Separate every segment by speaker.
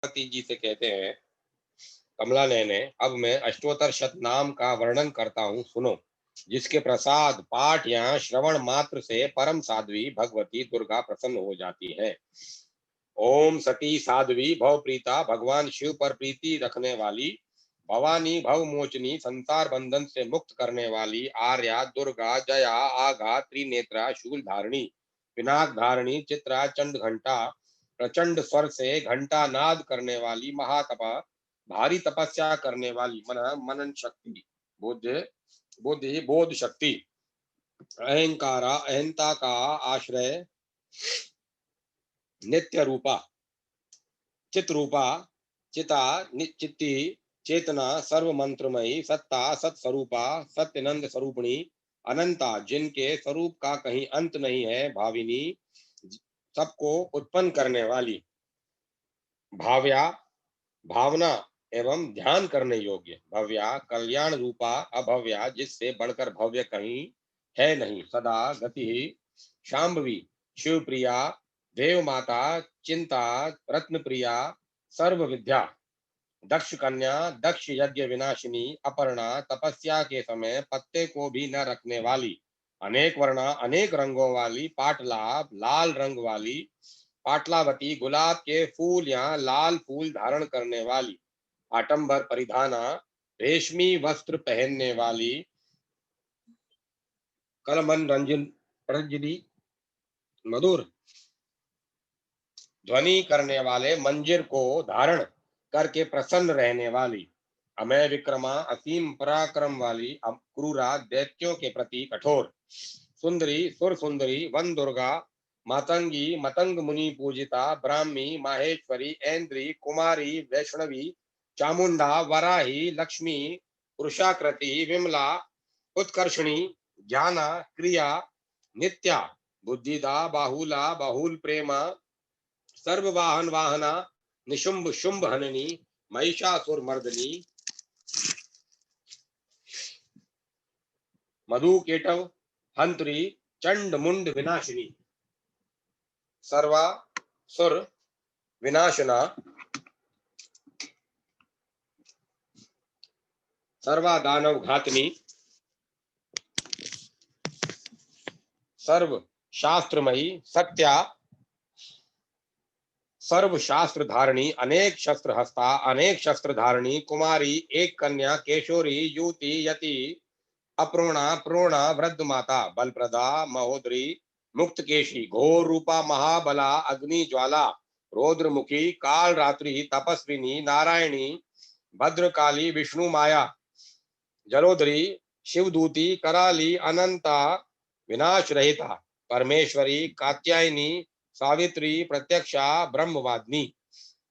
Speaker 1: जी से कहते हैं, कमला नयने, अब मैं अष्टोत्तर शत नाम का वर्णन करता हूँ, सुनो। जिसके प्रसाद पाठ या श्रवण मात्र से परम साध्वी भगवती दुर्गा प्रसन्न हो जाती है। ओम सती साध्वी भव प्रीता, भगवान शिव पर प्रीति रखने वाली, भवानी भव मोचनी, संसार बंधन से मुक्त करने वाली, आर्या दुर्गा जया आघा त्रिनेत्रा शूल धारणी, पिनाक धारणी, चित्रा चंड घंटा, प्रचंड स्वर से घंटा नाद करने वाली, महातपा भारी तपस्या करने वाली, मन मनन शक्ति, बुद्ध बुद्धि बोध शक्ति, अहंकारा अहंता का आश्रय, नित्य रूपा, चित रूपा, चिता, चित्ती, चेतना, सर्व मंत्रमयी, सत्ता, सत्स्वरूपा, सत्यनंद स्वरूपिणी, अनंता, जिनके स्वरूप का कहीं अंत नहीं है, भाविनी, सबको उत्पन्न करने वाली, भाव्या, भावना एवं ध्यान करने योग्य, भव्या, कल्याण रूपा, अभव्या, जिससे बढ़कर भव्य कहीं है नहीं, सदा गति, शांभवी, शिवप्रिया, देव माता, चिंता, रत्न प्रिया, सर्व विद्या, दक्ष कन्या, दक्ष यज्ञ विनाशिनी, अपर्णा, तपस्या के समय पत्ते को भी न रखने वाली, अनेक वर्णा, अनेक रंगों वाली, पाटलाभ, लाल रंग वाली, पाटलावती, गुलाब के फूल या लाल फूल धारण करने वाली, आटंबर परिधाना, रेशमी वस्त्र पहनने वाली, कलमन रंजन रंजनी, मधुर ध्वनि करने वाले मंजिर को धारण करके प्रसन्न रहने वाली, अमय विक्रमा, असीम पराक्रम वाली, क्रूरा, दैत्यों के प्रति कठोर, सुंदरी, सुर सुंदरी, वन दुर्गा, मातंगी, मतंग मुनि पूजिता, ब्राह्मी, माहेश्वरी, ऐन्द्री, कुमारी, वैष्णवी, चामुंडा, वराही, लक्ष्मी, पुरुषाकृति, विमला, उत्कर्षणी, ज्ञाना, क्रिया, नित्या, बुद्धिदा, बाहुला, बाहुल प्रेमा, सर्व वाहन वाहना, निशुंभ शुंभ हननी, महिषासुर मर्दनी, मधु केटव हंत्री, चंड मुंड विनाशिनी, सर्वा सुर विनाशना, सर्वा दानव घातनी, सर्व शास्त्रमयी, सत्या, सर्व शास्त्र धारणी, अनेक शस्त्र हस्ता, अनेक शस्त्र धारणी, कुमारी, एक कन्या, केशोरी, युवती, यति, अप्रोणा, प्रोणा, वृद्ध माता, बलप्रदा, महोदरी, मुक्तकेशी, घोर रूपा, महाबला, अग्नि ज्वाला, रौद्रमुखी, काल रात्रि, तपस्विनी, नारायणी, भद्रकाली, विष्णु माया, जलोदरी, शिवदूती, कराली, अनंता, विनाश रहिता, परमेश्वरी, कात्यायनी, सावित्री, प्रत्यक्षा, ब्रह्मवादिनी,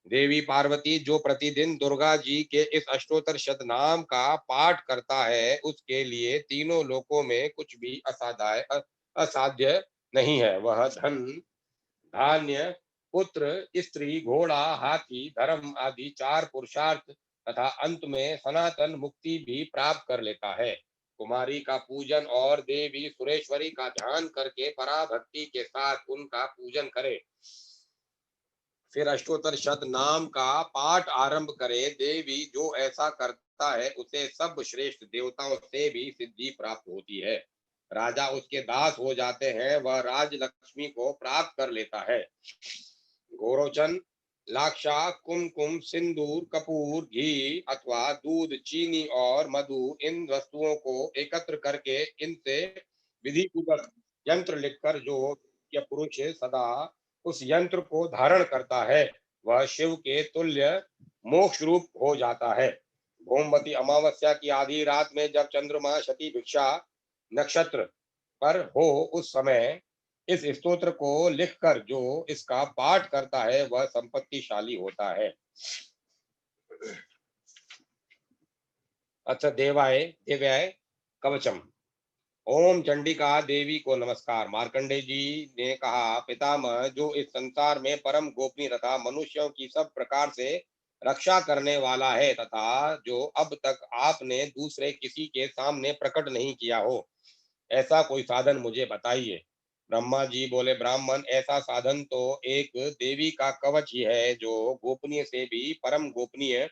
Speaker 1: देवी पार्वती, जो प्रतिदिन दुर्गा जी के इस अष्टोत्तर शत नाम का पाठ करता है, उसके लिए तीनों लोकों में कुछ भी असाध्य नहीं है। वह धन, धान्य, पुत्र, स्त्री, घोड़ा, हाथी, धर्म आदि चार पुरुषार्थ तथा अंत में सनातन मुक्ति भी प्राप्त कर लेता है। कुमारी का पूजन और देवी सुरेश्वरी का ध्यान करके पराभक्ति के साथ उनका पूजन करे, फिर अष्टोत्तर शत नाम का पाठ आरंभ करे। देवी जो ऐसा करता है उसे सब श्रेष्ठ देवताओं से भी सिद्धि प्राप्त होती है। राजा उसके दास हो जाते हैं, वह राज लक्ष्मी को प्राप्त कर लेता है। गोरोचन, लाक्षा, कुमकुम, सिंदूर, कपूर, घी अथवा दूध, चीनी और मधु, इन वस्तुओं को एकत्र करके इनसे विधि पूर्वक यंत्र लिखकर जो यह पुरुष सदा उस यंत्र को धारण करता है, वह शिव के तुल्य मोक्ष रूप हो जाता है। भोमवती अमावस्या की आधी रात में जब चंद्रमा शती भिक्षा नक्षत्र पर हो, उस समय इस स्तोत्र को लिखकर जो इसका पाठ करता है वह संपत्तिशाली होता है। अच्छा, देवाय दिव्याय कवचम। ओम चंडिका देवी को नमस्कार। मार्कंडे जी ने कहा, पितामह, जो इस संसार में परम गोपनीय तथा मनुष्यों की सब प्रकार से रक्षा करने वाला है तथा जो अब तक आपने दूसरे किसी के सामने प्रकट नहीं किया हो, ऐसा कोई साधन मुझे बताइए। ब्रह्मा जी बोले, ब्राह्मण, ऐसा साधन तो एक देवी का कवच ही है, जो गोपनीय से भी परम गोपनीय,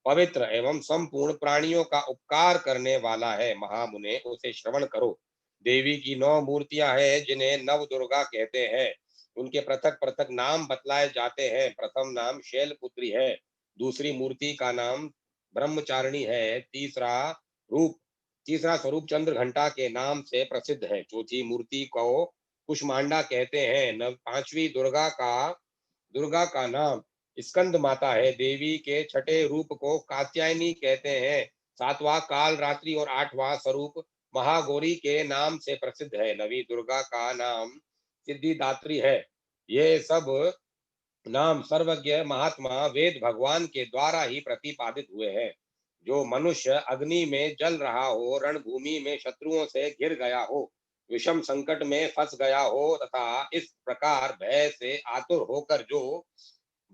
Speaker 1: पवित्र एवं संपूर्ण प्राणियों का उपकार करने वाला है। महामुने, उसे श्रवण करो। देवी की 9 मूर्तियां हैं, जिन्हें नव दुर्गा कहते हैं। उनके पृथक पृथक नाम बतलाए जाते हैं। प्रथम नाम शैलपुत्री है, दूसरी मूर्ति का नाम ब्रह्मचारिणी है, रूप तीसरा स्वरूप चंद्र घंटा के नाम से प्रसिद्ध है, चौथी मूर्ति को कुष्मांडा कहते हैं, नव पांचवी दुर्गा का नाम स्कंद माता है। देवी के छठे रूप को कात्यायनी कहते हैं। सातवां काल रात्रि और आठवां स्वरूप महागौरी के नाम से प्रसिद्ध है। नवी दुर्गा का नाम सिद्धिदात्री है। ये सब नाम सर्वज्ञ महात्मा वेद भगवान के द्वारा ही प्रतिपादित हुए हैं। जो मनुष्य अग्नि में जल रहा हो, रणभूमि में शत्रुओं से घिर गया हो, विषम संकट में फंस गया हो तथा इस प्रकार भय से आतुर होकर जो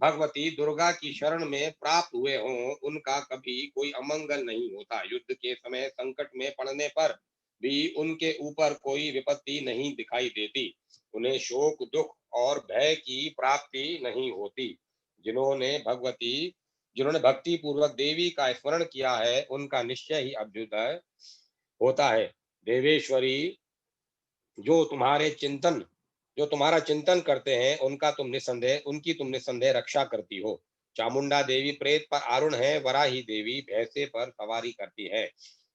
Speaker 1: भगवती दुर्गा की शरण में प्राप्त हुए हों, उनका कभी कोई अमंगल नहीं होता। युद्ध के समय संकट में पड़ने पर भी उनके ऊपर कोई विपत्ति नहीं दिखाई देती। उन्हें शोक, दुख और भय की प्राप्ति नहीं होती। जिन्होंने भगवती जिन्होंने भक्ति पूर्वक देवी का स्मरण किया है, उनका निश्चय ही अभ्युदय होता है। देवेश्वरी, जो तुम्हारे चिंतन जो तुम्हारा चिंतन करते हैं, उनकी तुम निसंदेह रक्षा करती हो। चामुंडा देवी प्रेत पर आरूढ़ है, वराही देवी भैंसे पर सवारी करती है।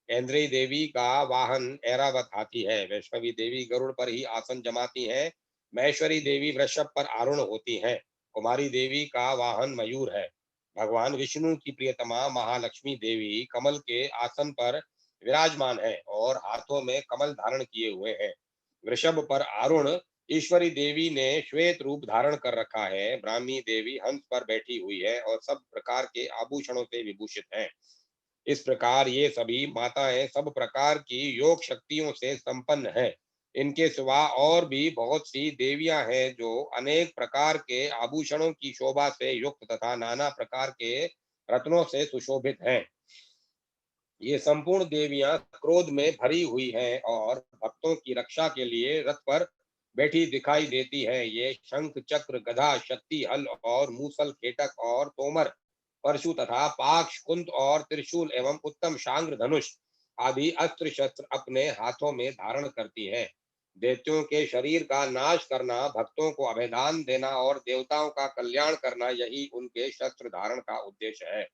Speaker 1: ऐन्द्री देवी का वाहन ऐरावत हाथी है। वैष्णवी देवी गरुड़ पर ही आसन जमाती है। महेश्वरी देवी वृषभ पर आरूढ़ होती हैं। कुमारी देवी का वाहन मयूर है। भगवान विष्णु की प्रियतमा महालक्ष्मी देवी कमल के आसन पर विराजमान है और हाथों में कमल धारण किए हुए हैं। वृषभ पर आरूढ़ ईश्वरी देवी ने श्वेत रूप धारण कर रखा है। ब्राह्मी देवी हंस पर बैठी हुई है और सब प्रकार के आभूषणों से विभूषित है। इस प्रकार ये सभी माताएं सब प्रकार की योग शक्तियों से संपन्न है। इनके सिवा और भी बहुत सी देवियां हैं, जो अनेक प्रकार के आभूषणों की शोभा से युक्त तथा नाना प्रकार के रत्नों से सुशोभित हैं। ये संपूर्ण देवियां क्रोध में भरी हुई हैं और भक्तों की रक्षा के लिए रथ पर बैठी दिखाई देती है। ये शंख, चक्र, गदा, शक्ति, हल और मूसल, खेटक और तोमर, परशु तथा पाक्ष, कुंत और त्रिशूल एवं उत्तम शांग्र धनुष आदि अस्त्र शस्त्र अपने हाथों में धारण करती है। दैत्यों के शरीर का नाश करना, भक्तों को अभयदान देना और देवताओं का कल्याण करना, यही उनके शस्त्र धारण का उद्देश्य है।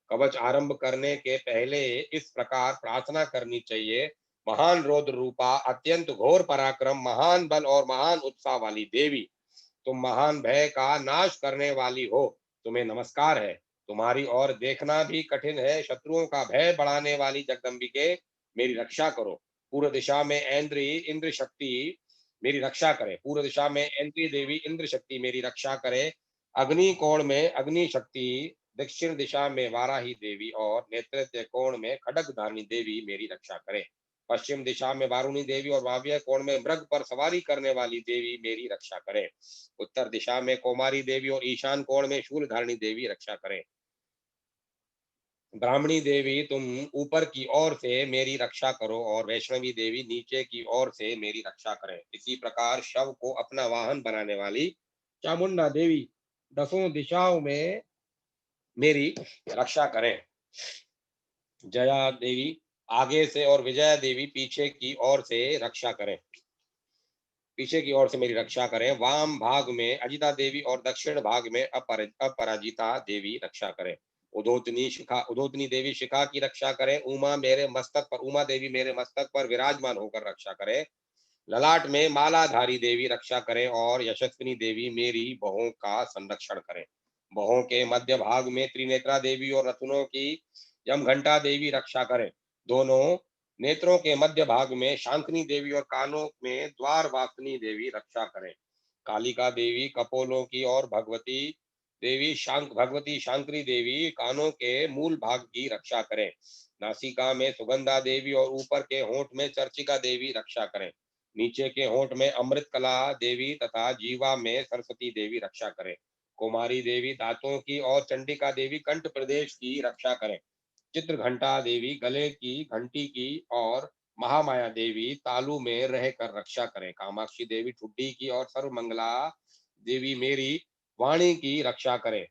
Speaker 1: कवच आरंभ करने के पहले इस प्रकार प्रार्थना करनी चाहिए। महान रौद्र रूपा, अत्यंत घोर पराक्रम, महान बल और महान उत्साह वाली देवी, तुम महान भय का नाश करने वाली हो। तुम्हें नमस्कार है। तुम्हारी ओर देखना भी कठिन है। शत्रुओं का भय बढ़ाने वाली जगदम्बिके, मेरी रक्षा करो। पूर्व दिशा में इंद्र शक्ति मेरी रक्षा करे। पूर्व दिशा में ऐन्द्री देवी इंद्र शक्ति मेरी रक्षा करे। अग्नि कोण में अग्नि शक्ति, दक्षिण दिशा में वाराही देवी और नेतृत्व कोण में खड्ग धारिणी देवी मेरी रक्षा करें। पश्चिम दिशा में वारुणी देवी और वाव्य कोण में मृग पर सवारी करने वाली देवी मेरी रक्षा करें। उत्तर दिशा में कौमारी देवी और ईशान कोण में शूलधारिणी देवी रक्षा करें। ब्राह्मणी देवी, तुम ऊपर की ओर से मेरी रक्षा करो और वैष्णवी देवी नीचे की ओर से मेरी रक्षा करें। इसी प्रकार शव को अपना वाहन बनाने वाली चामुंडा देवी दसों दिशाओं में मेरी रक्षा करें। जया देवी आगे से और विजया देवी पीछे की ओर से मेरी रक्षा करें। वाम भाग में अजिता देवी और दक्षिण भाग में अपराजिता देवी रक्षा करें। उदोतनी देवी शिखा की रक्षा करें। उमा देवी मेरे मस्तक पर विराजमान होकर रक्षा करें। ललाट में मालाधारी देवी रक्षा करें और यशस्विनी देवी मेरी बहों का संरक्षण करें। बहों के मध्य भाग में त्रिनेत्रा देवी और रत्नों की यमघंटा देवी रक्षा करें। दोनों नेत्रों के मध्य भाग में शांतनी देवी और कानों में द्वारवासिनी देवी रक्षा करें। कालिका देवी कपोलों की और भगवती शांकरी देवी कानों के मूल भाग की रक्षा करें। नासिका में सुगंधा देवी और ऊपर के होंठ में चर्चिका देवी रक्षा करें। नीचे के होंठ में अमृत कला देवी तथा जीवा में सरस्वती देवी रक्षा करें। कुमारी देवी दांतों की और चंडिका देवी कंठ प्रदेश की रक्षा करें। चित्र घंटा देवी गले की घंटी की और महामाया देवी तालू में रहकर रक्षा करें। कामाक्षी देवी ठुड्डी की और सर्वमंगला देवी मेरी वाणी की रक्षा करें।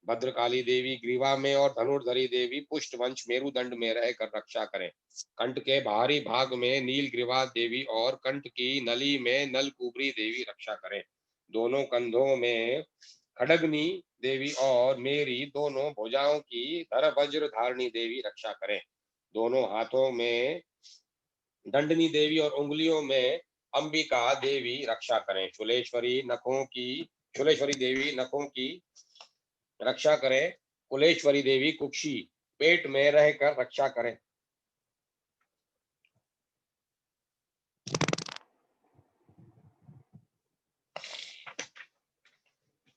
Speaker 1: भद्रकाली देवी ग्रीवा में और धनुर्धरी देवी पुष्टवंश मेरुदंड में रहकर रक्षा करें। कंठ के बाहरी भाग में नील ग्रीवा देवी और कंठ की नली में नलकुबरी देवी रक्षा करें। दोनों कंधों में खड़गनी देवी और मेरी दोनों भुजाओं की धर वज्र धारणी देवी रक्षा करें। दोनों हाथों में दंडनी देवी और उंगलियों में अंबिका देवी रक्षा करें। शूलेश्वरी देवी नखों की रक्षा करें। कुलेश्वरी देवी कुक्षी पेट में रहकर रक्षा करें।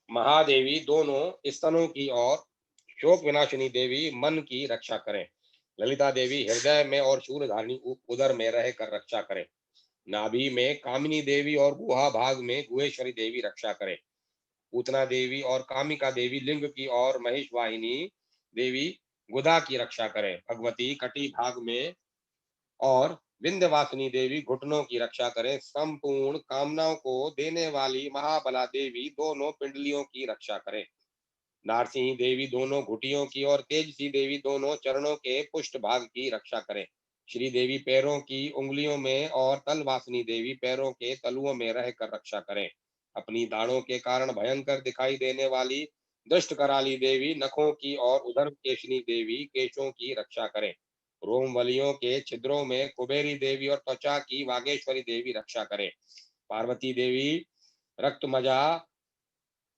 Speaker 1: महादेवी दोनों स्तनों की और शोक विनाशिनी देवी मन की रक्षा करें। ललिता देवी हृदय में और शूलधारिणी उदर में रहकर रक्षा करें। नाभि में कामिनी देवी और गुहा भाग में गुहेश्वरी देवी रक्षा करें। पूतना देवी और कामिका देवी लिंग की और महेश वाहिनी देवी गुदा की रक्षा करें। भगवती कटी भाग में और विंध्यवासिनी देवी घुटनों की रक्षा करें। संपूर्ण कामनाओं को देने वाली महाबला देवी दोनों पिंडलियों की रक्षा करें। नारसिंही देवी दोनों घुटियों की और तेजसी देवी दोनों चरणों के पुष्ट भाग की रक्षा करें। श्री देवी पैरों की उंगलियों में और तलवासिनी देवी पैरों के तलुओं में रहकर रक्षा करें। अपनी दाढ़ों के कारण भयंकर दिखाई देने वाली दृष्ट कराली देवी नखों की और उधर केशनी देवी केशों की रक्षा करें। रोमवलियों के छिद्रों में कुबेरी देवी और त्वचा की वागेश्वरी देवी रक्षा करें। पार्वती देवी रक्तमजा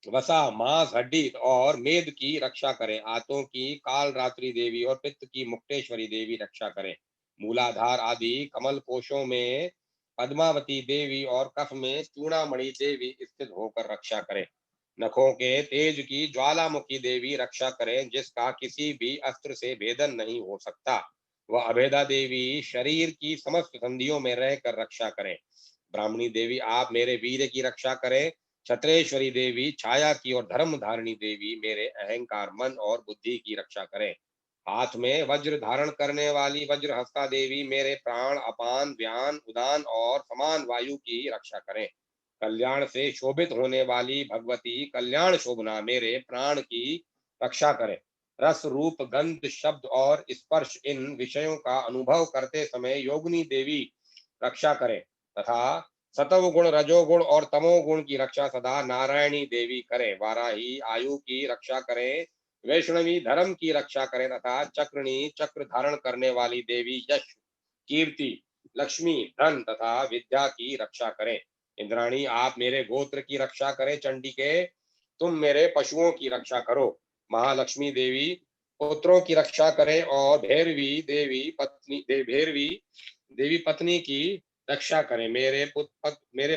Speaker 1: वसा मांस हड्डी और मेद की रक्षा करें। आंतों की काल रात्रि देवी और पित्त की मुक्तेश्वरी देवी रक्षा करें। मूलाधार आदि कमल कोशों में पद्मावती देवी और कफ में चूड़ामणि देवी स्थित होकर रक्षा करें। नखों के तेज की ज्वालामुखी देवी रक्षा करें, जिसका किसी भी अस्त्र से भेदन नहीं हो सकता। वह अभेदा देवी शरीर की समस्त संधियों में रहकर रक्षा करें। ब्राह्मणी देवी आप मेरे वीर की रक्षा करें। छत्रेश्वरी देवी छाया की और धर्म धारिणी देवी मेरे अहंकार मन और बुद्धि की रक्षा करें। हाथ में वज्र धारण करने वाली वज्र हस्ता देवी मेरे प्राण अपान व्यान उदान और समान वायु की रक्षा करें। कल्याण से शोभित होने वाली भगवती कल्याण शोभना मेरे प्राण की रक्षा करें। रस रूप गंध शब्द और स्पर्श इन विषयों का अनुभव करते समय योगिनी देवी रक्षा करें तथा सतव गुण रजोगुण और तमोगुण की रक्षा सदा नारायणी देवी करें। वाराही आयु की रक्षा करें। वैष्णवी धर्म की रक्षा करें तथा चक्रणी चक्र धारण करने वाली देवी यश कीर्ति लक्ष्मी धन तथा विद्या की रक्षा करें। इंद्राणी आप मेरे गोत्र की रक्षा करें। चंडिके तुम मेरे पशुओं की रक्षा करो। महालक्ष्मी देवी पुत्रों की रक्षा करें और भैरवी देवी पत्नी की रक्षा करें। मेरे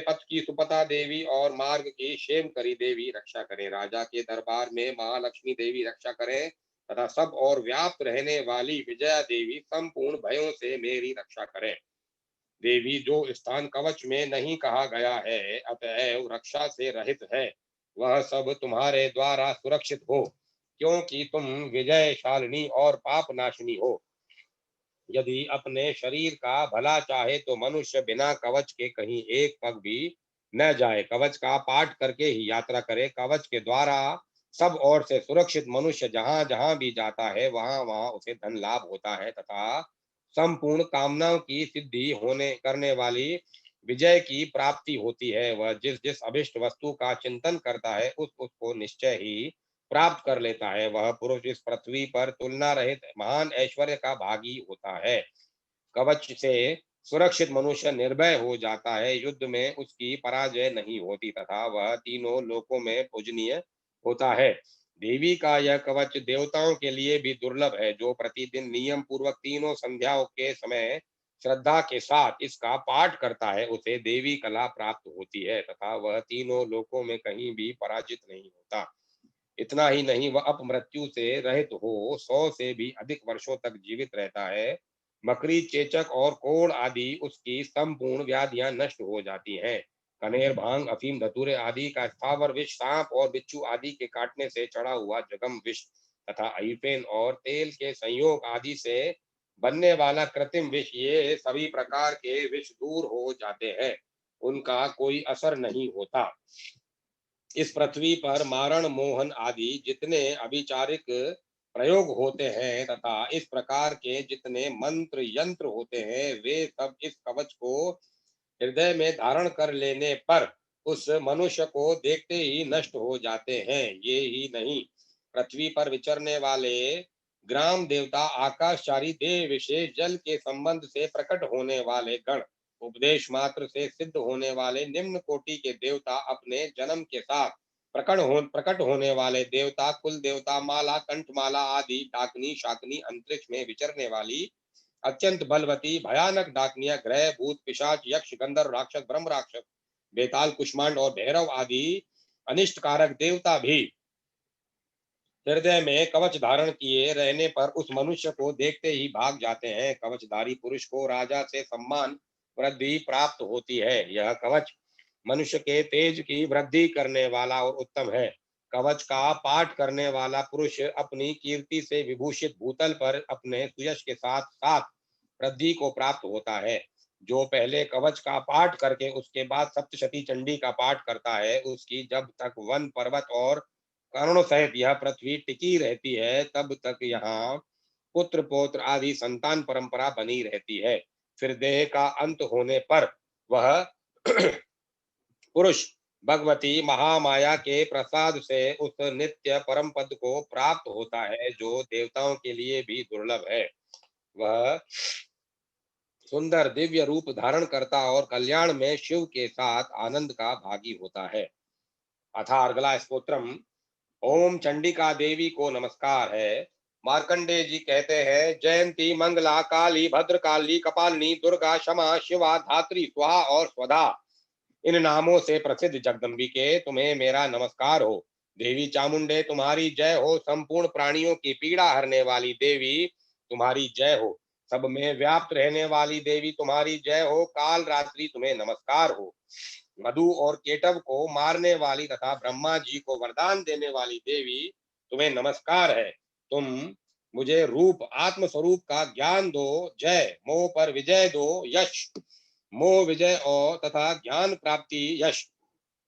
Speaker 1: पथ की सुपता देवी और मार्ग की क्षेमकरी देवी रक्षा करें। राजा के दरबार में महालक्ष्मी देवी रक्षा करें तथा सब और व्याप्त रहने वाली विजया देवी संपूर्ण भयों से मेरी रक्षा करें। देवी जो स्थान कवच में नहीं कहा गया है अतएव रक्षा से रहित है, वह सब तुम्हारे द्वारा सुरक्षित हो, क्योंकि तुम विजयशालिनी और पाप नाशिनी हो। यदि अपने शरीर का भला चाहे तो मनुष्य बिना कवच के कहीं एक पग भी न जाए। कवच का पाठ करके ही यात्रा करे। कवच के द्वारा सब ओर से सुरक्षित मनुष्य जहां जहां भी जाता है वहां वहां उसे धन लाभ होता है तथा संपूर्ण कामनाओं की सिद्धि होने करने वाली विजय की प्राप्ति होती है। वह जिस जिस अभिष्ट वस्तु का चिंतन करता है उसको निश्चय ही प्राप्त कर लेता है। वह पुरुष इस पृथ्वी पर तुलना रहित महान ऐश्वर्य का भागी होता है। कवच से सुरक्षित मनुष्य निर्भय हो जाता है। युद्ध में उसकी पराजय नहीं होती तथा वह तीनों लोकों में पूजनीय होता है। देवी का यह कवच देवताओं के लिए भी दुर्लभ है। जो प्रतिदिन नियम पूर्वक तीनों संध्याओं के समय श्रद्धा के साथ इसका पाठ करता है उसे देवी कला प्राप्त होती है तथा वह तीनों लोकों में कहीं भी पराजित नहीं होता। इतना ही नहीं, वह अपमृत्यु से रहित हो 100 से भी अधिक वर्षों तक जीवित रहता है। मकड़ी चेचक और कोढ़ आदि उसकी संपूर्ण व्याधियां नष्ट हो जाती हैं। कनेर भांग अफीम धतूरे आदि का स्थावर विष सांप और बिच्छू आदि के काटने से चढ़ा हुआ जगम विष तथा अहिफेन और तेल के संयोग आदि से बनने वाला कृत्रिम विष, ये सभी प्रकार के विष दूर हो जाते हैं, उनका कोई असर नहीं होता। इस पृथ्वी पर मारण मोहन आदि जितने अभिचारिक प्रयोग होते हैं तथा इस प्रकार के जितने मंत्र यंत्र होते हैं, वे सब इस कवच को हृदय में धारण कर लेने पर उस मनुष्य को देखते ही नष्ट हो जाते हैं। ये ही नहीं, पृथ्वी पर विचरने वाले ग्राम देवता, आकाशचारी देव, विशेष जल के संबंध से प्रकट होने वाले गण, उपदेश मात्र से सिद्ध होने वाले निम्न कोटि के देवता, अपने जन्म के साथ प्रकट होने वाले देवता, कुल देवता, माला कंठमाला आदि डाकनी शाकनी, अंतरिक्ष में विचरने वाली अत्यंत बलवती भयानक डाकनिया, ग्रह भूत पिशाच यक्ष गंधर्व राक्षस ब्रह्म राक्षस, बेताल कुष्मांड और भैरव आदि अनिष्ट कारक देवता भी हृदय में कवच धारण किए रहने पर उस मनुष्य को देखते ही भाग जाते हैं। कवचधारी पुरुष को राजा से सम्मान वृद्धि प्राप्त होती है। यह कवच मनुष्य के तेज की वृद्धि करने वाला और उत्तम है। कवच का पाठ करने वाला पुरुष अपनी कीर्ति से विभूषित भूतल पर अपने सुयश के साथ साथ वृद्धि को प्राप्त होता है। जो पहले कवच का पाठ करके उसके बाद सप्तशती चंडी का पाठ करता है, उसकी जब तक वन पर्वत और करुण सहित यह पृथ्वी टिकी रहती है, तब तक यहाँ पुत्र पौत्र आदि संतान परंपरा बनी रहती है। फिर देह का अंत होने पर वह पुरुष भगवती महामाया के प्रसाद से उस नित्य परम पद को प्राप्त होता है, जो देवताओं के लिए भी दुर्लभ है। वह सुंदर दिव्य रूप धारण करता और कल्याण में शिव के साथ आनंद का भागी होता है। अथा अगला स्तोत्रम। ओम चंडिका देवी को नमस्कार है। मार्कंडे जी कहते हैं, जयंती मंगला काली भद्रकाली कपालिनी दुर्गा क्षमा शिवा धात्री स्वाहा और स्वधा, इन नामों से प्रसिद्ध जगदम्बिके, तुम्हें मेरा नमस्कार हो। देवी चामुंडे तुम्हारी जय हो। संपूर्ण प्राणियों की पीड़ा हरने वाली देवी तुम्हारी जय हो। सब में व्याप्त रहने वाली देवी तुम्हारी जय हो। काल रात्रि तुम्हें नमस्कार हो। मधु और केटव को मारने वाली तथा ब्रह्मा जी को वरदान देने वाली देवी तुम्हें नमस्कार है। तुम मुझे रूप आत्म स्वरूप का ज्ञान दो। जय मोह पर विजय दो। यश मोह विजय और तथा ज्ञान प्राप्ति यश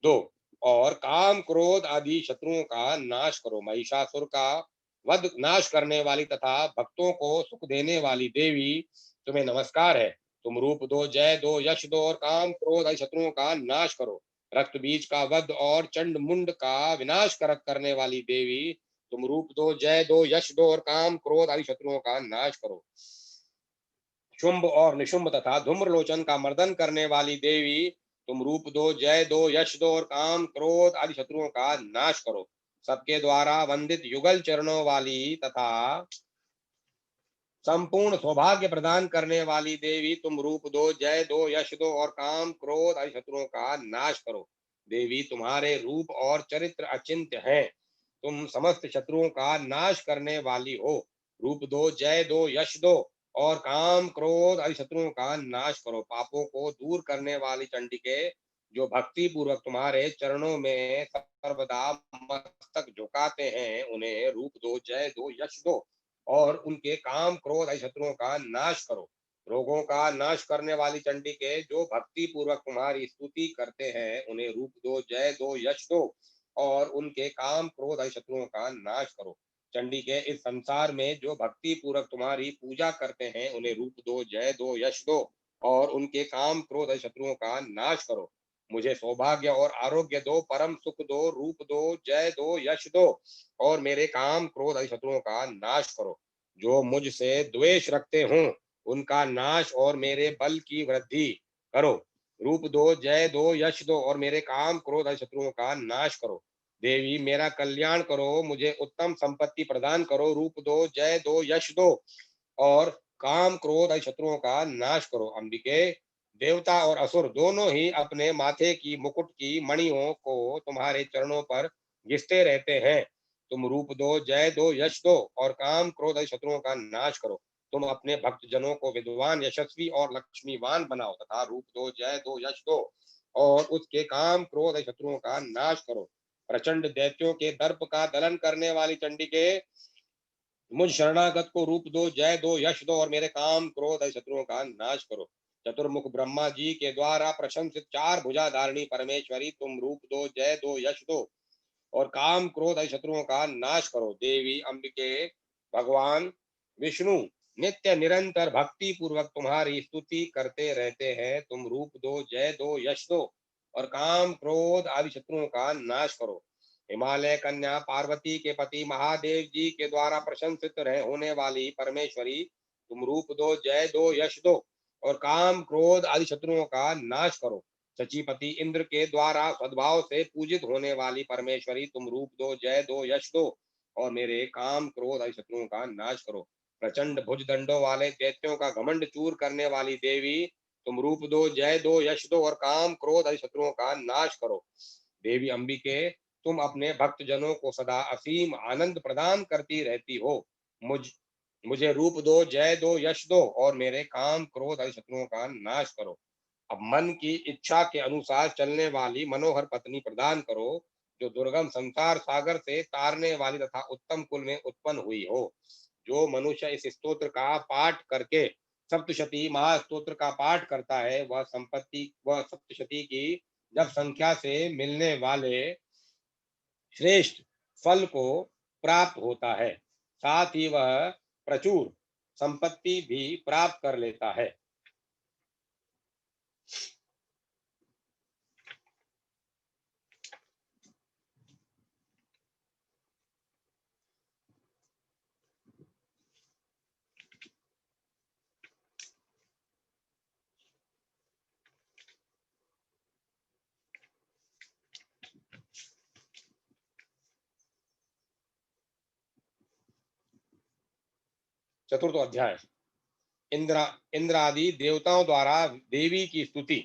Speaker 1: दो। और काम क्रोध आदि शत्रुओं का नाश करो। महिषासुर का वध नाश करने वाली तथा भक्तों को सुख देने वाली देवी तुम्हें नमस्कार है। तुम रूप दो, जय दो, यश दो और काम क्रोध आदि शत्रुओं का नाश करो। रक्त बीज का वध और चंड मुंड का विनाश करने वाली देवी तुम रूप दो, जय दो, यश दो और काम क्रोध आदि शत्रुओं का नाश करो। शुंभ और निशुंभ तथा धूम्रलोचन का मर्दन करने वाली देवी तुम रूप दो, जय दो, यश दो और काम क्रोध आदि शत्रुओं का नाश करो। सबके द्वारा वंदित युगल चरणों वाली तथा संपूर्ण सौभाग्य प्रदान करने वाली देवी तुम रूप दो, जय दो, यश दो और काम क्रोध आदि शत्रुओं का नाश करो। देवी तुम्हारे रूप और चरित्र अचिंत्य हैं। तुम समस्त शत्रुओं का नाश करने वाली हो। रूप दो, जय दो, यश दो और काम क्रोध आदि शत्रुओं का नाश करो। पापों को दूर करने वाली चंडिके, जो भक्ति पूर्वक तुम्हारे चरणों में सर्वदा मस्तक झुकाते हैं, उन्हें रूप दो, जय दो, यश दो और उनके काम क्रोध आदि शत्रुओं का नाश करो। रोगों का नाश करने वाली चंडी के, जो भक्ति पूर्वक तुम्हारी स्तुति करते हैं, उन्हें रूप दो, जय दो, यश दो और उनके काम क्रोध आदि शत्रुओं का नाश करो। चंडी के, इस संसार में जो भक्ति पूर्वक तुम्हारी पूजा करते हैं, उन्हें रूप दो, जय दो, यश दो और उनके काम क्रोध आदि शत्रुओं का नाश करो। मुझे सौभाग्य और आरोग्य दो, परम सुख दो, रूप दो, जय दो, यश दो और मेरे काम क्रोध आदि शत्रुओं का नाश करो। जो मुझसे द्वेष रखते हों, उनका नाश और मेरे बल की वृद्धि करो। रूप दो, जय दो, यश दो और मेरे काम क्रोध आदि शत्रुओं का नाश करो। देवी मेरा कल्याण करो, मुझे उत्तम संपत्ति प्रदान करो। रूप दो, जय दो, यश दो और काम क्रोध आदि शत्रुओं का नाश करो। अंबिके, देवता और असुर दोनों ही अपने माथे की मुकुट की मणियों को तुम्हारे चरणों पर घिसते रहते हैं। तुम रूप दो, जय दो, यश दो और काम क्रोध आदि शत्रुओं का नाश करो। तुम अपने भक्त जनों को विद्वान, यशस्वी और लक्ष्मीवान बनाओ तथा रूप दो, जय दो, यश दो और उसके काम क्रोध आदि शत्रुओं का नाश करो। प्रचंड दैत्यों के दर्प का दलन करने वाली चंडी के, मुझ शरणागत को रूप दो, जय दो, यश दो और मेरे काम क्रोध और शत्रुओं का नाश करो। चतुर्मुख ब्रह्मा जी के द्वारा प्रशंसित चार भुजा धारिणी परमेश्वरी, तुम रूप दो, जय दो, यश दो और काम क्रोध और शत्रुओं का नाश करो। देवी अंबिके, भगवान विष्णु नित्य निरंतर भक्ति पूर्वक तुम्हारी स्तुति करते रहते हैं। तुम रूप दो, जय दो, यश दो और काम क्रोध आदि शत्रुओं का नाश करो। हिमालय कन्या पार्वती के पति महादेव जी के द्वारा प्रशंसित रहे होने वाली परमेश्वरी, तुम रूप दो, जय दो, यश दो और काम क्रोध आदि शत्रुओं का नाश करो। सचीपति इंद्र के द्वारा सद्भाव से पूजित होने वाली परमेश्वरी, तुम रूप दो, जय दो, यश दो और मेरे काम क्रोध आदि शत्रुओं का नाश करो। प्रचंड भुज दंडों वाले दैत्यों का घमंड चूर करने वाली देवी, तुम रूप दो, जय दो, यश दो और काम क्रोध आदि शत्रुओं का नाश करो। देवी अंबिके, तुम अपने भक्त जनों को सदा असीम आनंद प्रदान करती रहती हो। मुझे रूप दो, जय दो, यश दो और मेरे काम क्रोध आदि शत्रुओं का नाश करो। अब मन की इच्छा के अनुसार चलने वाली मनोहर पत्नी प्रदान करो, जो दुर्गम संसार सागर से तारने वाली तथा उत्तम कुल में उत्पन्न हुई हो। जो मनुष्य इस स्तोत्र का पाठ करके सप्तशती महास्तोत्र का पाठ करता है, वह सप्तशती की जब संख्या से मिलने वाले श्रेष्ठ फल को प्राप्त होता है, साथ ही वह प्रचुर संपत्ति भी प्राप्त कर लेता है। चतुर्थ अध्याय, इंद्र इंद्रादि देवताओं द्वारा देवी की स्तुति।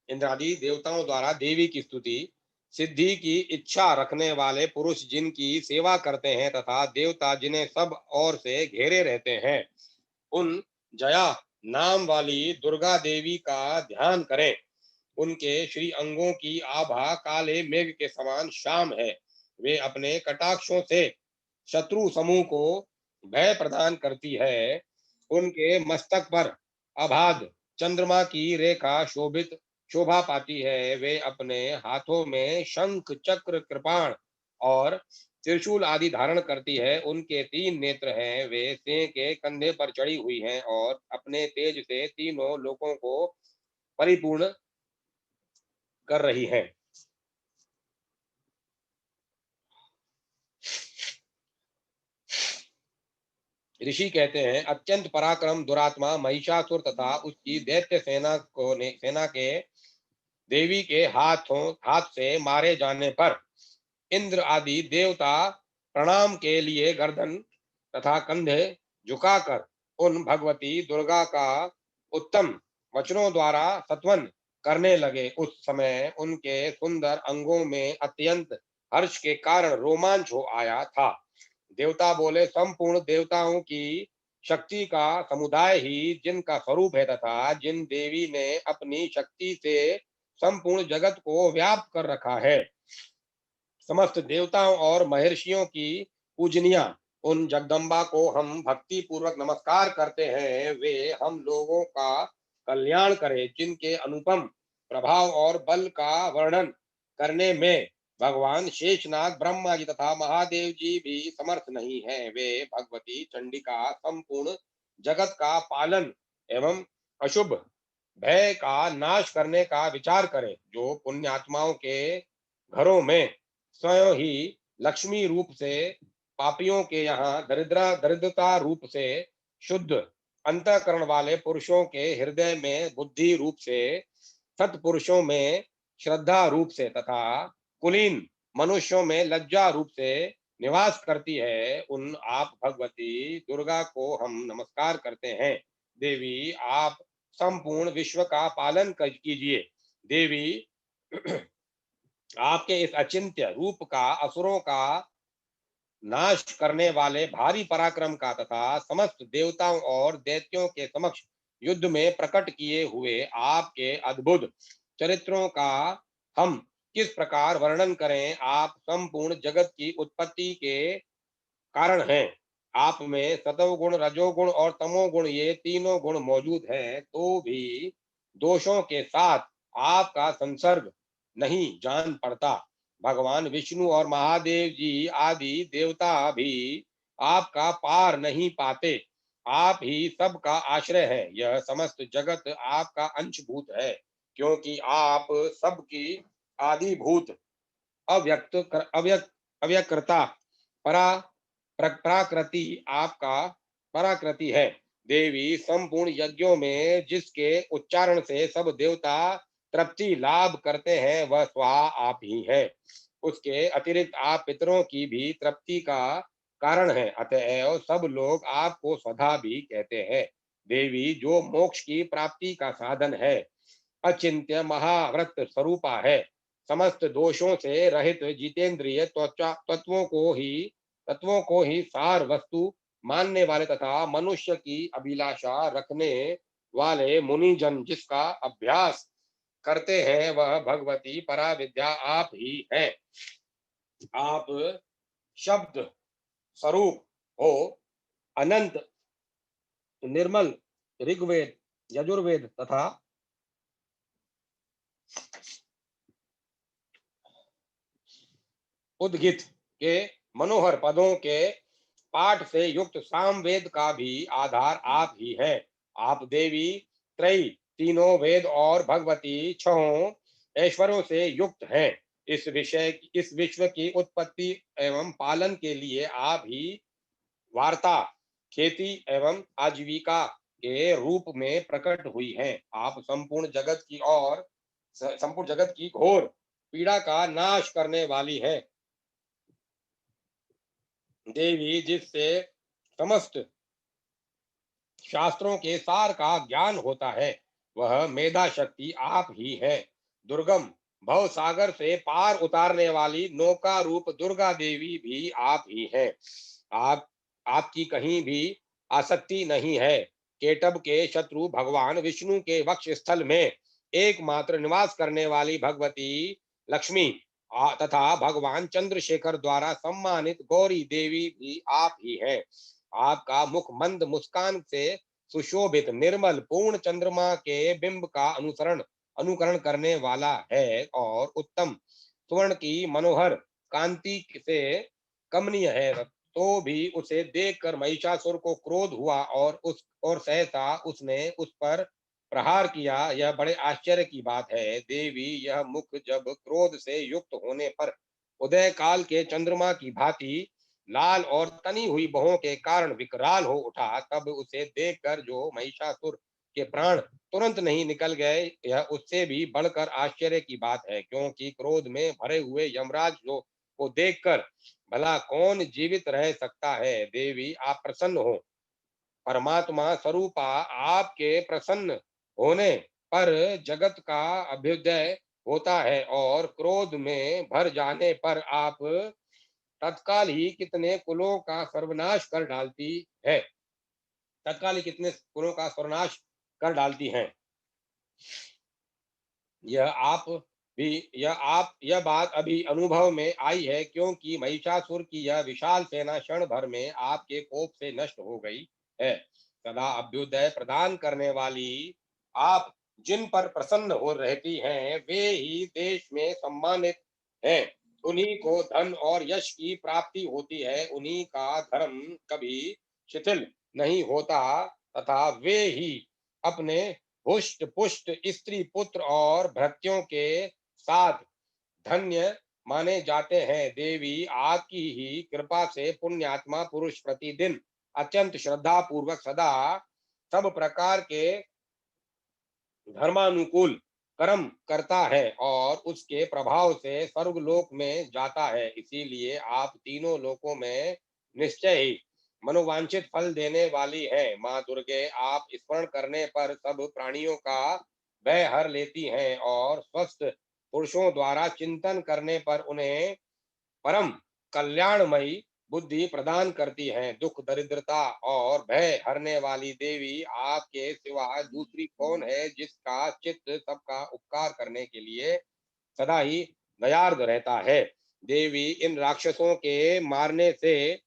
Speaker 1: इंद्रादि देवताओं द्वारा देवी की स्तुति। सिद्धि की इच्छा रखने वाले पुरुष जिनकी सेवा करते हैं तथा देवता जिन्हें सब ओर से घेरे रहते हैं, उन जया नाम वाली दुर्गा देवी का ध्यान करें। उनके श्री अंगों की आभा काले मेघ के समान श्याम है। वे अपने कटाक्षों से शत्रु समूह को भय प्रदान करती है। उनके मस्तक पर अबाध चंद्रमा की रेखा शोभित शोभा पाती है। वे अपने हाथों में शंख चक्र कृपाण और त्रिशूल आदि धारण करती है। उनके तीन नेत्र हैं, वे सिंह के कंधे पर चढ़ी हुई हैं और अपने तेज से तीनों लोकों को परिपूर्ण कर रही हैं। ऋषि कहते हैं, अत्यंत पराक्रम दुरात्मा महिषासुर तथा उसकी दैत्य सेना के देवी के हाथ से मारे जाने पर इंद्र आदि देवता प्रणाम के लिए गर्दन तथा कंधे झुकाकर उन भगवती दुर्गा का उत्तम वचनों द्वारा सत्वन करने लगे। उस समय उनके सुंदर अंगों में अत्यंत हर्ष के कारण रोमांच हो आया था। देवता बोले, संपूर्ण देवताओं की शक्ति का समुदाय ही जिनका स्वरूप है तथा जिन देवी ने अपनी शक्ति से संपूर्ण जगत को व्याप्त कर रखा है, समस्त देवताओं और महर्षियों की पूजनिया उन जगदम्बा को हम भक्ति पूर्वक नमस्कार करते हैं। वे हम लोगों का कल्याण करें। जिनके अनुपम प्रभाव और बल का वर्णन करने में भगवान शेषनाग ब्रह्मा जी तथा महादेव जी भी समर्थ नहीं है। वे भगवती चंडिका संपूर्ण जगत का पालन एवं अशुभ भय का नाश करने का विचार करें। जो पुण्यात्माओं के घरों में स्वयं ही लक्ष्मी रूप से, पापियों के यहाँ दरिद्रता रूप से, शुद्ध अंतःकरण वाले पुरुषों के हृदय में बुद्धि रूप से, सत्पुरुषों में श्रद्धा रूप से तथा कुलीन मनुष्यों में लज्जा रूप से निवास करती है, उन आप भगवती दुर्गा को हम नमस्कार करते हैं। देवी, आप संपूर्ण विश्व का पालन कीजिए। देवी, आपके इस अचिंत्य रूप का असुरों का नाश करने वाले भारी पराक्रम का तथा समस्त देवताओं और दैत्यों के समक्ष युद्ध में प्रकट किए हुए आपके अद्भुत चरित्रों का हम किस प्रकार वर्णन करें। आप संपूर्ण जगत की उत्पत्ति के कारण हैं। आप में सतोगुण, रजोगुण और तमोगुण ये तीनों गुण मौजूद हैं, तो भी दोषों के साथ आपका संसर्ग नहीं जान पड़ता। भगवान विष्णु और महादेव जी आदि देवता भी आपका पार नहीं पाते। आप ही सबका आश्रय है। यह समस्त जगत आपका अंशभूत है, क्योंकि आप सबकी आदिभूत अव्यक्ता परा प्राकृति आपका पराकृति है। देवी संपूर्ण यज्ञों में जिसके उच्चारण से सब देवता तृप्ति लाभ करते हैं, वह स्वाहा आप ही है। उसके अतिरिक्त आप पितरों की भी तृप्ति का कारण है, अतएव सब लोग आपको स्वधा भी कहते हैं। देवी जो मोक्ष की प्राप्ति का साधन है, अचिंत्य महाव्रत स्वरूपा है। समस्त दोषों से रहित जितेंद्रिय तत्वों को ही सार वस्तु मानने वाले तथा मनुष्य की अभिलाषा रखने वाले मुनिजन जिसका अभ्यास करते हैं, वह भगवती पराविद्या आप ही हैं। आप शब्द स्वरूप हो, अनंत निर्मल ऋग्वेद, यजुर्वेद तथा उद्गीत के मनोहर पदों के पाठ से युक्त सामवेद का भी आधार आप ही हैं। आप देवी त्रयी, तीनों वेद और भगवती छहों ऐश्वर्यों से युक्त हैं। इस विश्व की उत्पत्ति एवं पालन के लिए आप ही वार्ता, खेती एवं आजीविका के रूप में प्रकट हुई हैं। आप संपूर्ण जगत की घोर पीड़ा का नाश करने वाली हैं। देवी जिससे समस्त शास्त्रों के सार का ज्ञान होता है, वह मेधा शक्ति आप ही है। दुर्गम भव सागर से पार उतारने वाली नौका रूप दुर्गा देवी भी आप ही हैं। आप आपकी कहीं भी आसक्ति नहीं है। केटब के शत्रु भगवान विष्णु के वक्ष स्थल में एकमात्र निवास करने वाली भगवती लक्ष्मी तथा भगवान चंद्रशेखर द्वारा सम्मानित गौरी देवी भी आप ही हैं। आपका मुख मंद मुस्कान से सुशोभित निर्मल पूर्ण चंद्रमा के बिंब का अनुकरण करने वाला है और उत्तम स्वर्ण की मनोहर कांति से कमनीय है। तो भी उसे देखकर महिषासुर को क्रोध हुआ और सहसा उसने उस पर प्रहार किया। यह बड़े आश्चर्य की बात है। देवी यह मुख जब क्रोध से युक्त होने पर उदय काल के चंद्रमा की भांति लाल और तनी हुई बहों के कारण विकराल हो उठा, तब उसे देखकर जो महिषासुर के प्राण तुरंत नहीं निकल गए, यह उससे भी बढ़कर आश्चर्य की बात है, क्योंकि क्रोध में भरे हुए यमराज जो को देखकर भला कौन जीवित रह सकता है। देवी आप प्रसन्न हो। परमात्मा स्वरूपा आपके प्रसन्न होने पर जगत का अभ्युदय होता है और क्रोध में भर जाने पर आप तत्काल ही कितने कुलों का सर्वनाश कर डालती है। तत्काल ही कितने कुलों का सर्वनाश कर डालती हैं। यह आप यह बात अभी अनुभव में आई है, क्योंकि महिषासुर की यह विशाल सेना क्षण भर में आपके कोप से नष्ट हो गई है। सदा अभ्युदय प्रदान करने वाली आप जिन पर प्रसन्न हो रहती हैं, वे ही देश में सम्मानित हैं। उन्हीं को धन और यश की प्राप्ति होती है। उन्हीं का धर्म कभी शिथिल नहीं होता तथा वे ही अपने हुष्ट पुष्ट स्त्री पुत्र और भृत्यों के साथ धन्य माने जाते हैं। देवी आपकी ही कृपा से पुण्यात्मा पुरुष प्रतिदिन अत्यंत श्रद्धा पूर्वक सदा सब प्रकार के धर्मानुकूल कर्म करता है और उसके प्रभाव से स्वर्गलोक में जाता है। इसीलिए आप तीनों लोकों में निश्चय ही मनोवांछित फल देने वाली है। माँ दुर्गे आप स्मरण करने पर सब प्राणियों का भय हर लेती हैं और स्वस्थ पुरुषों द्वारा चिंतन करने पर उन्हें परम कल्याणमयी बुद्धि प्रदान करती हैं। दुख, दरिद्रता और भय हरने वाली देवी, आपके सिवा दूसरी कौन है जिसका चित्त सबका उपकार करने के लिए सदा ही दयार्द रहता है। देवी, इन राक्षसों के मारने से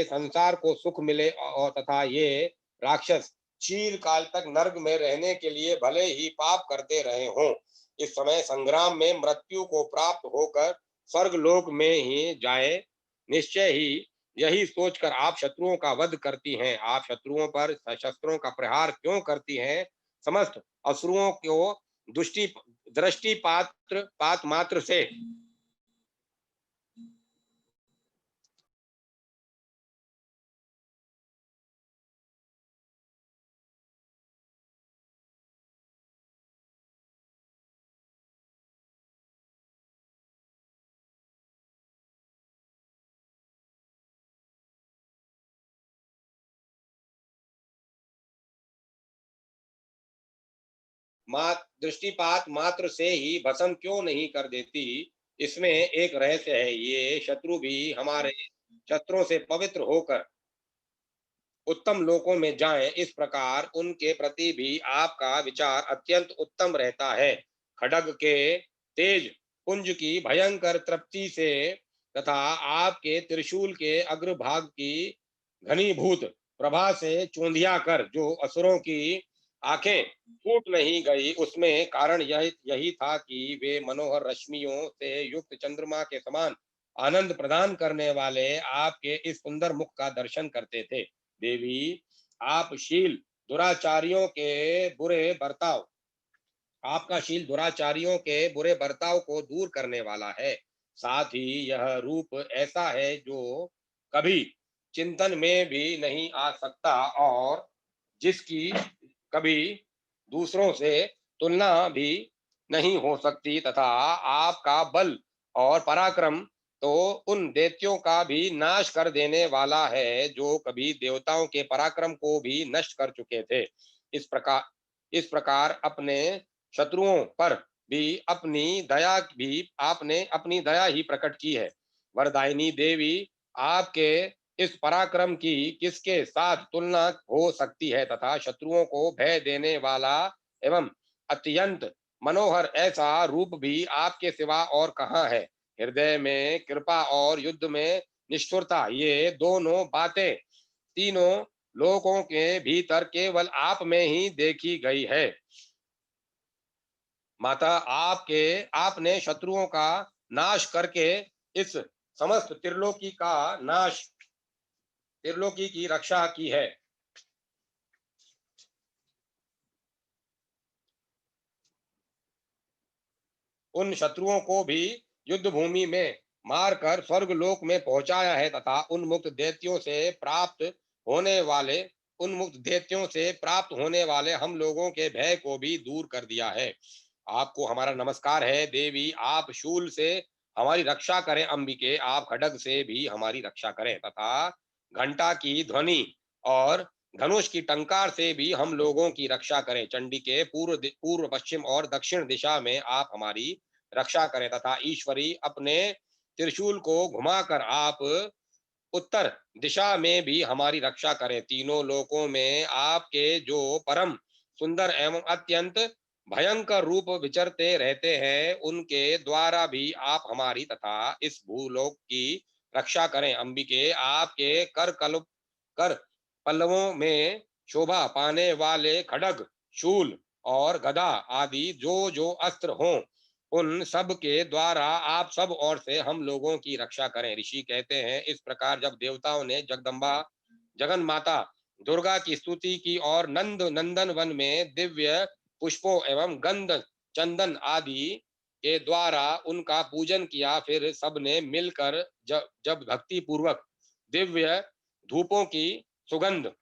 Speaker 1: संसार को सुख मिले और तथा ये राक्षस चीर काल तक नर्क में रहने के लिए भले ही पाप करते रहे हों, इस समय संग्राम में मृत्यु को प्राप्त होकर स्वर्ग लोक में ही जाए। निश्चय ही यही सोचकर आप शत्रुओं का वध करती हैं। आप शत्रुओं पर शस्त्रों का प्रहार क्यों करती हैं? समस्त असुरों को दुष्टि दृष्टि पात मात्र से दृष्टिपात मात्र से ही भस्म क्यों नहीं कर देती? इसमें एक रहस्य है। ये शत्रु भी हमारे शत्रुओं से पवित्र होकर उत्तम लोकों में जाएं, इस प्रकार उनके प्रति भी आपका विचार अत्यंत उत्तम रहता है। खड्ग के तेज पुंज की भयंकर तृप्ति से तथा आपके त्रिशूल के अग्रभाग की घनीभूत प्रभा से चौंधिया कर जो असुरों की आंखें फूट नहीं गई, उसमें कारण यही यही था कि वे मनोहर रश्मियों से युक्त चंद्रमा के समान आनंद प्रदान करने वाले आपके इस सुंदर मुख का दर्शन करते थे। देवी, आप शील दुराचारियों के बुरे बर्ताव आपका शील दुराचारियों के बुरे बर्ताव को दूर करने वाला है। साथ ही यह रूप ऐसा है जो कभी चिंतन में भी नहीं आ सकता और जिसकी कभी दूसरों से तुलना भी नहीं हो सकती, तथा आपका बल और पराक्रम तो उन दैत्यों का भी नाश कर देने वाला है जो कभी देवताओं के पराक्रम को भी नष्ट कर चुके थे। इस प्रकार अपने शत्रुओं पर भी आपने अपनी दया ही प्रकट की है। वरदायिनी देवी, आपके इस पराक्रम की किसके साथ तुलना हो सकती है तथा शत्रुओं को भय देने वाला एवं अत्यंत मनोहर ऐसा रूप भी आपके सिवा और कहाँ है? हृदय में कृपा और युद्ध में निष्ठुरता, ये दोनों बातें तीनों लोकों के भीतर केवल आप में ही देखी गई है। माता, आपने शत्रुओं का नाश करके इस समस्त त्रिलोकी की रक्षा की है। उन शत्रुओं को भी युद्ध भूमि में मारकर स्वर्ग लोक में पहुंचाया है तथा होने वाले उन्मुक्त दैत्यों से प्राप्त होने वाले हम लोगों के भय को भी दूर कर दिया है। आपको हमारा नमस्कार है। देवी, आप शूल से हमारी रक्षा करें। अंबिके, आप खड्ग से भी हमारी रक्षा करें तथा घंटा की ध्वनि और धनुष की टंकार से भी हम लोगों की रक्षा करें। चंडी के पूर्व, पश्चिम और दक्षिण दिशा में आप हमारी रक्षा करें तथा ईश्वरी, अपने त्रिशूल को घुमाकर आप उत्तर दिशा में भी हमारी रक्षा करें। तीनों लोकों में आपके जो परम सुंदर एवं अत्यंत भयंकर रूप विचरते रहते हैं, उनके द्वारा भी आप हमारी तथा इस भूलोक की रक्षा करें। अंबिके, आपके कर पल्लवों में शोभा पाने वाले खड्ग, शूल और गदा आदि जो अस्त्र हों, उन सब के द्वारा आप सब ओर से हम लोगों की रक्षा करें। ऋषि कहते हैं, इस प्रकार जब देवताओं ने जगन माता दुर्गा की स्तुति की और नंदन वन में दिव्य पुष्पों एवं गंध चंदन आदि के द्वारा उनका पूजन किया, फिर सबने मिलकर जब भक्ति पूर्वक दिव्य धूपों की सुगंध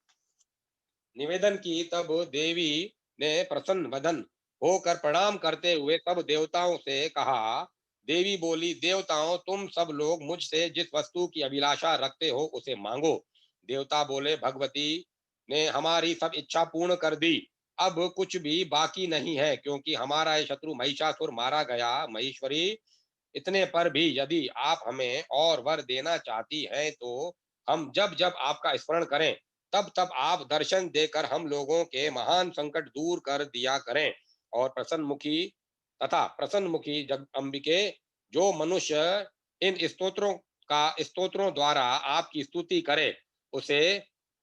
Speaker 1: निवेदन की, तब देवी ने प्रसन्न वदन होकर प्रणाम करते हुए सब देवताओं से कहा। देवी बोली, देवताओं, तुम सब लोग मुझसे जिस वस्तु की अभिलाषा रखते हो उसे मांगो। देवता बोले, भगवती ने हमारी सब इच्छा पूर्ण कर दी। अब कुछ भी बाकी नहीं है, क्योंकि हमारा ये शत्रु महिषासुर मारा गया। महेश्वरी, इतने पर भी यदि आप हमें और वर देना चाहती हैं तो हम जब जब आपका स्मरण करें तब तब आप दर्शन देकर हम लोगों के महान संकट दूर कर दिया करें। और प्रसन्नमुखी जगदम्बिके, जो मनुष्य इन स्तोत्रों द्वारा आपकी स्तुति करे, उसे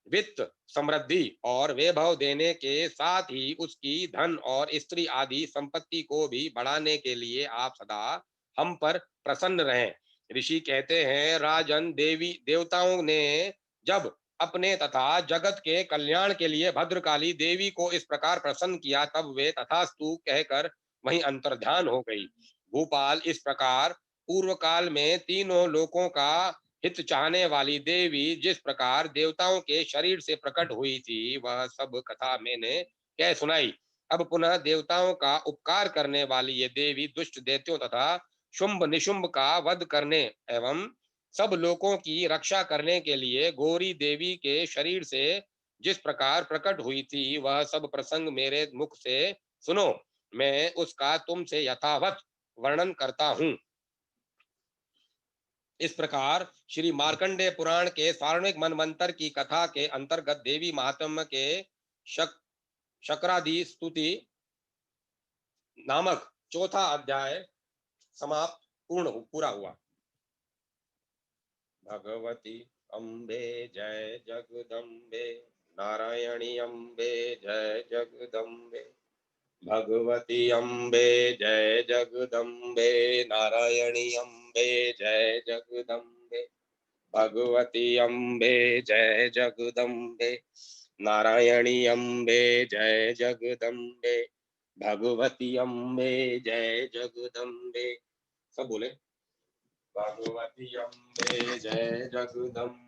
Speaker 1: वित्त, समृद्धि और वैभव देने के साथ ही उसकी धन और स्त्री आदि संपत्ति को भी बढ़ाने के लिए आप सदा हम पर प्रसन्न रहें। ऋषि कहते हैं, राजन, देवी देवताओं ने जब अपने तथा जगत के कल्याण के लिए भद्रकाली देवी को इस प्रकार प्रसन्न किया, तब वे तथास्तु कहकर वहीं अंतर्ध्यान हो गई। भूपाल, इस प्रकार पूर्व काल में तीनों लोकों का हित चाहने वाली देवी जिस प्रकार देवताओं के शरीर से प्रकट हुई थी, वह सब कथा मैंने कह सुनाई। अब पुनः देवताओं का उपकार करने वाली ये देवी दुष्ट दैत्यों तथा शुंभ निशुंभ का वध करने एवं सब लोगों की रक्षा करने के लिए गौरी देवी के शरीर से जिस प्रकार प्रकट हुई थी, वह सब प्रसंग मेरे मुख से सुनो। मैं उसका तुमसे यथावत वर्णन करता हूँ। इस प्रकार श्री मार्कंडेय पुराण के सारणिक मनवंतर की कथा के अंतर्गत देवी महात्म्य के शक शक्रादि स्तुति नामक चौथा अध्याय समाप्त पूरा हुआ। भगवती अम्बे जय जगदम्बे, नारायणी अम्बे जय जगदम्बे। भगवती अम्बे जय जगदम्बे, नारायणी अम्बे जय जगदम्बे। भगवती अम्बे जय जगदम्बे, नारायणी अम्बे जय जगदम्बे। भगवती अम्बे जय जगदम्बे। सब बोले, भगवती अम्बे जय जगदम्बे।